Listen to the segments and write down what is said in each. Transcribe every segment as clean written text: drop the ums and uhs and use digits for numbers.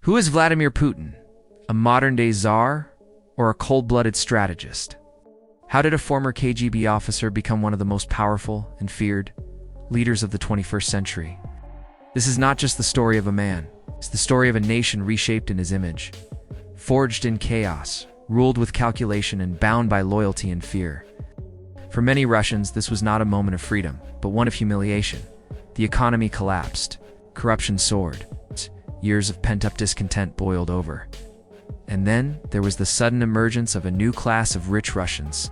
Who is Vladimir Putin? A modern-day czar or a cold-blooded strategist? How did a former KGB officer become one of the most powerful and feared leaders of the 21st century? This is not just the story of a man. It's the story of a nation reshaped in his image, forged in chaos, ruled with calculation, and bound by loyalty and fear. For many Russians, this was not a moment of freedom, but one of humiliation. The economy collapsed, corruption soared, years of pent-up discontent boiled over. And then there was the sudden emergence of a new class of rich Russians,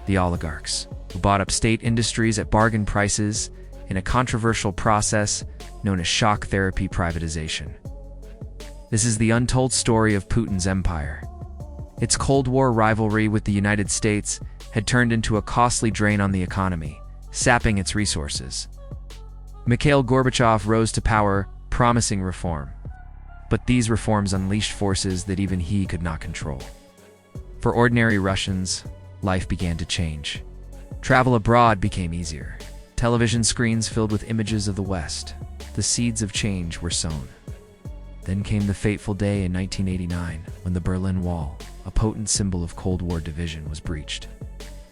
the oligarchs, who bought up state industries at bargain prices in a controversial process known as shock therapy privatization. This is the untold story of Putin's empire. Its Cold War rivalry with the United States had turned into a costly drain on the economy, sapping its resources. Mikhail Gorbachev rose to power, promising reform. But these reforms unleashed forces that even he could not control. For ordinary Russians, life began to change. Travel abroad became easier. Television screens filled with images of the West. The seeds of change were sown. Then came the fateful day in 1989, when the Berlin Wall, a potent symbol of Cold War division, was breached.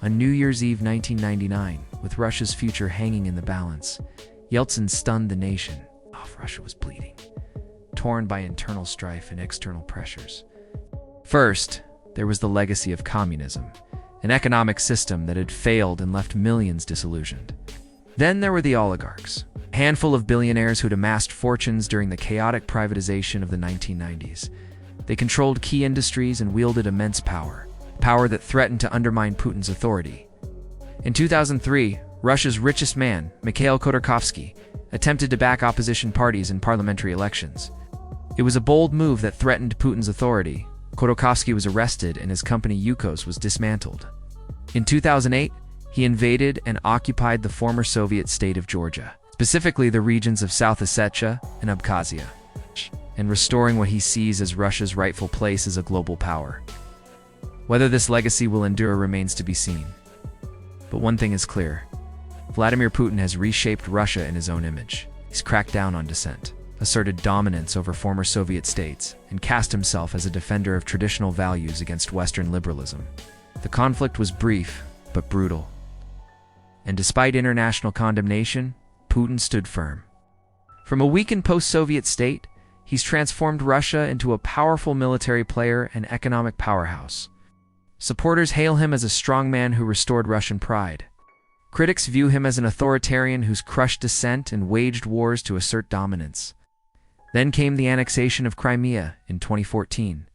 On New Year's Eve 1999, with Russia's future hanging in the balance, Yeltsin stunned the nation. Russia was bleeding, torn by internal strife and external pressures. First, there was the legacy of communism, an economic system that had failed and left millions disillusioned. Then there were the oligarchs, a handful of billionaires who'd amassed fortunes during the chaotic privatization of the 1990s. They controlled key industries and wielded immense power that threatened to undermine Putin's authority. In 2003, Russia's richest man, Mikhail Khodorkovsky, attempted to back opposition parties in parliamentary elections. It was a bold move that threatened Putin's authority. Khodorkovsky was arrested and his company Yukos was dismantled. In 2008, he invaded and occupied the former Soviet state of Georgia, specifically the regions of South Ossetia and Abkhazia, and restoring what he sees as Russia's rightful place as a global power. Whether this legacy will endure remains to be seen. But one thing is clear. Vladimir Putin has reshaped Russia in his own image. He's cracked down on dissent, asserted dominance over former Soviet states, and cast himself as a defender of traditional values against Western liberalism. The conflict was brief, but brutal. And despite international condemnation, Putin stood firm. From a weakened post-Soviet state, he's transformed Russia into a powerful military player and economic powerhouse. Supporters hail him as a strongman who restored Russian pride. Critics view him as an authoritarian who's crushed dissent and waged wars to assert dominance. Then came the annexation of Crimea in 2014.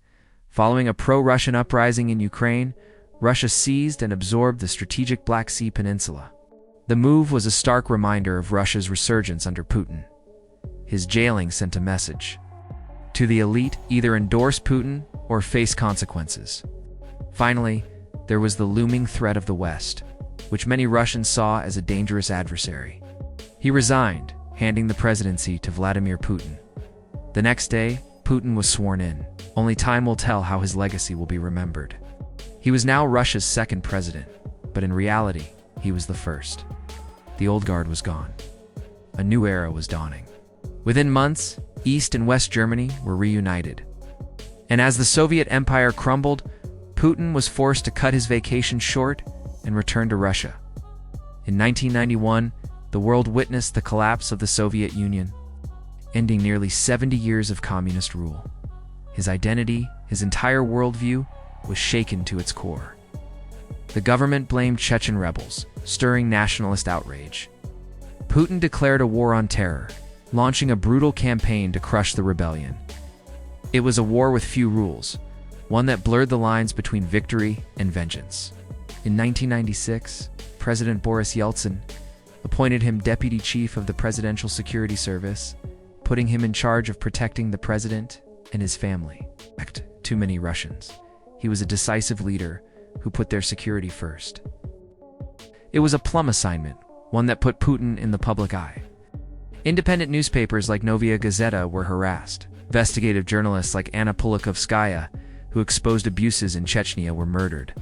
Following a pro-Russian uprising in Ukraine, Russia seized and absorbed the strategic Black Sea Peninsula. The move was a stark reminder of Russia's resurgence under Putin. His jailing sent a message. To the elite, either endorse Putin or face consequences. Finally, there was the looming threat of the West, which many Russians saw as a dangerous adversary. He resigned, handing the presidency to Vladimir Putin. The next day, Putin was sworn in. Only time will tell how his legacy will be remembered. He was now Russia's second president, but in reality, he was the first. The old guard was gone. A new era was dawning. Within months, East and West Germany were reunited. And as the Soviet Empire crumbled, Putin was forced to cut his vacation short and return to Russia. In 1991, the world witnessed the collapse of the Soviet Union, ending nearly 70 years of communist rule. His identity, his entire worldview, was shaken to its core. The government blamed Chechen rebels, stirring nationalist outrage. Putin declared a war on terror, launching a brutal campaign to crush the rebellion. It was a war with few rules, one that blurred the lines between victory and vengeance. In 1996, President Boris Yeltsin appointed him deputy chief of the Presidential Security Service, putting him in charge of protecting the president and his family. To many Russians, he was a decisive leader who put their security first. It was a plum assignment, one that put Putin in the public eye. Independent newspapers like Novaya Gazeta were harassed. Investigative journalists like Anna Politkovskaya, who exposed abuses in Chechnya, were murdered.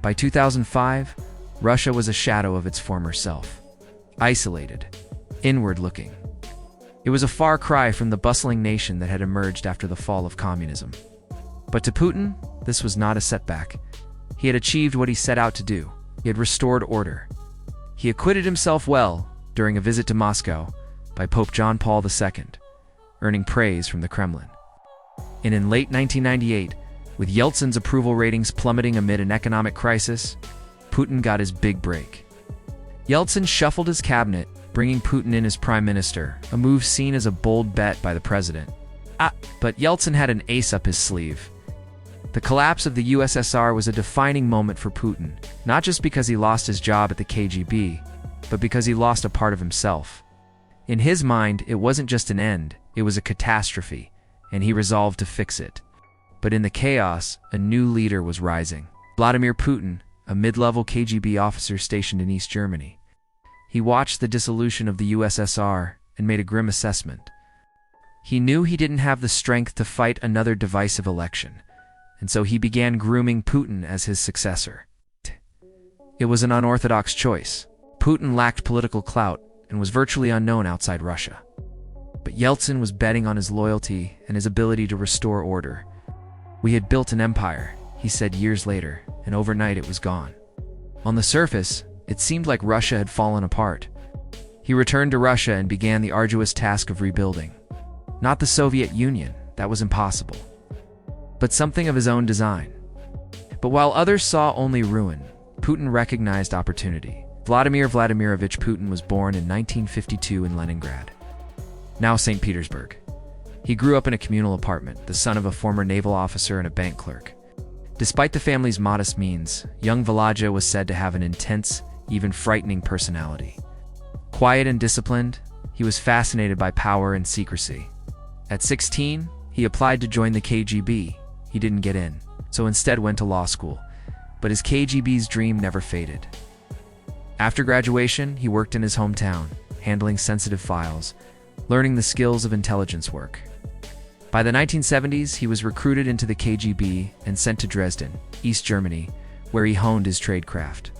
By 2005, Russia was a shadow of its former self. Isolated, inward-looking. It was a far cry from the bustling nation that had emerged after the fall of communism. But to Putin, this was not a setback. He had achieved what he set out to do. He had restored order. He acquitted himself well during a visit to Moscow by Pope John Paul II, earning praise from the Kremlin. And in late 1998, with Yeltsin's approval ratings plummeting amid an economic crisis, Putin got his big break. Yeltsin shuffled his cabinet, bringing Putin in as prime minister, a move seen as a bold bet by the president. But Yeltsin had an ace up his sleeve. The collapse of the USSR was a defining moment for Putin, not just because he lost his job at the KGB, but because he lost a part of himself. In his mind, it wasn't just an end, it was a catastrophe, and he resolved to fix it. But in the chaos, a new leader was rising. Vladimir Putin, a mid-level KGB officer stationed in East Germany. He watched the dissolution of the USSR and made a grim assessment. He knew he didn't have the strength to fight another divisive election, and so he began grooming Putin as his successor. It was an unorthodox choice. Putin lacked political clout and was virtually unknown outside Russia. But Yeltsin was betting on his loyalty and his ability to restore order. "We had built an empire," he said years later, and overnight it was gone. On the surface, it seemed like Russia had fallen apart. He returned to Russia and began the arduous task of rebuilding. Not the Soviet Union, that was impossible, but something of his own design. But while others saw only ruin, Putin recognized opportunity. Vladimir Vladimirovich Putin was born in 1952 in Leningrad, now St. Petersburg. He grew up in a communal apartment, the son of a former naval officer and a bank clerk. Despite the family's modest means, young Volodya was said to have an intense, even frightening personality. Quiet and disciplined, he was fascinated by power and secrecy. At 16, he applied to join the KGB. He didn't get in, so instead went to law school. But his KGB's dream never faded. After graduation, he worked in his hometown, handling sensitive files, learning the skills of intelligence work. By the 1970s, he was recruited into the KGB and sent to Dresden, East Germany, where he honed his tradecraft,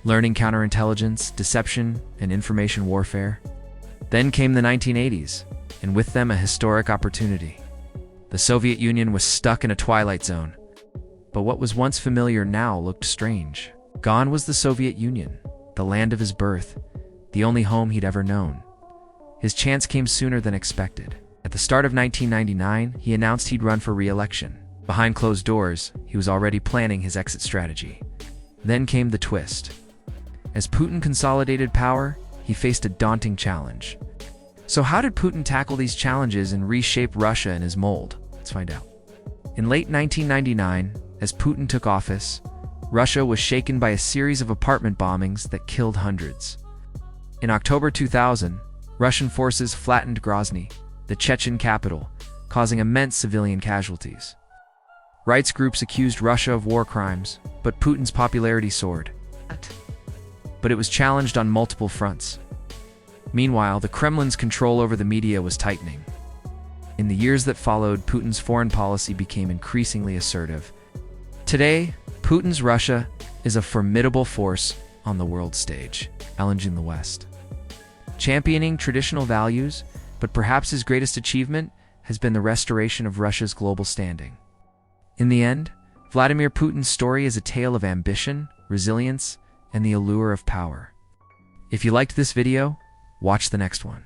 learning counterintelligence, deception, and information warfare. Then came the 1980s, and with them a historic opportunity. The Soviet Union was stuck in a twilight zone, but what was once familiar now looked strange. Gone was the Soviet Union, the land of his birth, the only home he'd ever known. His chance came sooner than expected. At the start of 1999, he announced he'd run for re-election. Behind closed doors, he was already planning his exit strategy. Then came the twist. As Putin consolidated power, he faced a daunting challenge. So how did Putin tackle these challenges and reshape Russia in his mold? Let's find out. In late 1999, as Putin took office, Russia was shaken by a series of apartment bombings that killed hundreds. In October 2000, Russian forces flattened Grozny, the Chechen capital, causing immense civilian casualties. Rights groups accused Russia of war crimes, but Putin's popularity soared. But it was challenged on multiple fronts. Meanwhile, the Kremlin's control over the media was tightening. In the years that followed, Putin's foreign policy became increasingly assertive. Today, Putin's Russia is a formidable force on the world stage, challenging the West. Championing traditional values, but perhaps his greatest achievement has been the restoration of Russia's global standing. In the end, Vladimir Putin's story is a tale of ambition, resilience, and the allure of power. If you liked this video, watch the next one.